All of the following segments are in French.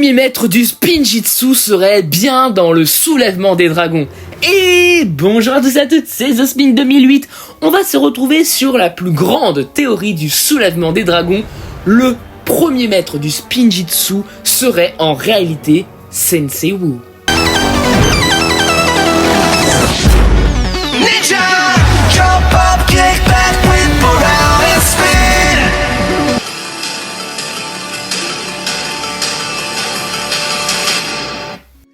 premier maître du Spinjitzu serait bien dans le soulèvement des dragons. Et bonjour à tous et à toutes, c'est The Spin 2008. On va se retrouver sur la plus grande théorie du soulèvement des dragons. Le premier maître du Spinjitzu serait en réalité Sensei Wu. Ninja, jump up, kick back, whip around and spin.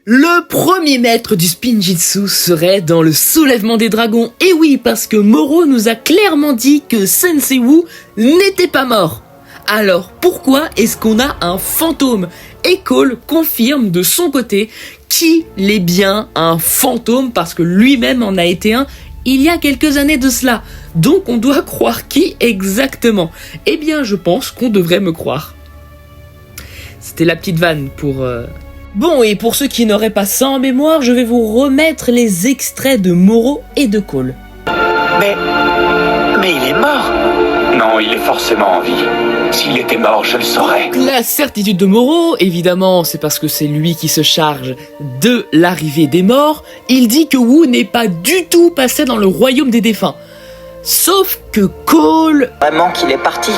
Le premier maître du Spinjitzu serait dans le soulèvement des dragons. Et oui, parce que Moro nous a clairement dit que Sensei Wu n'était pas mort. Alors pourquoi est-ce qu'on a un fantôme? Et Cole confirme de son côté qu'il est bien un fantôme parce que lui-même en a été un il y a quelques années de cela. Donc on doit croire qui exactement? Eh bien je pense qu'on devrait me croire. C'était la petite vanne pour... Bon, et pour ceux qui n'auraient pas ça en mémoire, je vais vous remettre les extraits de Moro et de Cole. Mais il est mort. Non, il est forcément en vie. S'il était mort, je le saurais. La certitude de Moro, évidemment, c'est parce que c'est lui qui se charge de l'arrivée des morts. Il dit que Wu n'est pas du tout passé dans le royaume des défunts. Sauf que Cole... Vraiment qu'il est parti.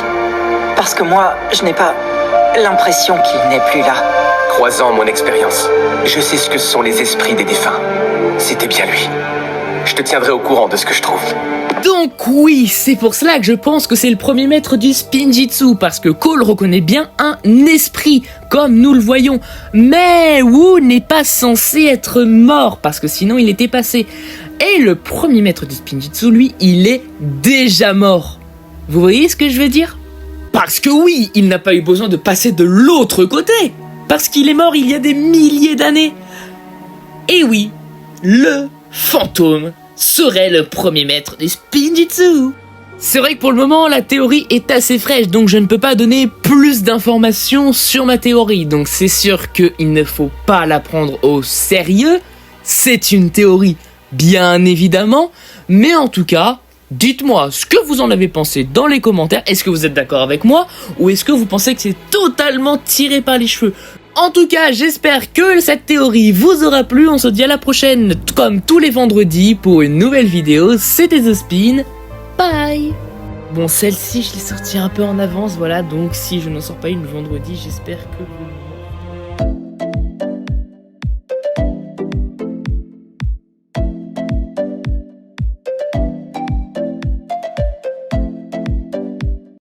Parce que moi, je n'ai pas l'impression qu'il n'est plus là. Croisant mon expérience, je sais ce que sont les esprits des défunts. C'était bien lui. Je te tiendrai au courant de ce que je trouve. Donc oui, c'est pour cela que je pense que c'est le premier maître du Spinjitzu, parce que Cole reconnaît bien un esprit, comme nous le voyons. Mais Wu n'est pas censé être mort, parce que sinon il était passé. Et le premier maître du Spinjitzu, lui, il est déjà mort. Vous voyez ce que je veux dire? Parce que oui, il n'a pas eu besoin de passer de l'autre côté, parce qu'il est mort il y a des milliers d'années. Et oui, le fantôme serait le premier maître du Spinjitzu. C'est vrai que pour le moment, la théorie est assez fraîche, donc je ne peux pas donner plus d'informations sur ma théorie. Donc c'est sûr qu'il ne faut pas la prendre au sérieux. C'est une théorie, bien évidemment, mais en tout cas, dites-moi ce que vous en avez pensé dans les commentaires. Est-ce que vous êtes d'accord avec moi, ou est-ce que vous pensez que c'est totalement tiré par les cheveux? En tout cas, j'espère que cette théorie vous aura plu. On se dit à la prochaine, comme tous les vendredis, pour une nouvelle vidéo. C'était The Spin. Bye. Bon, celle-ci, je l'ai sortie un peu en avance, voilà. Donc, si je n'en sors pas une le vendredi, j'espère que vous...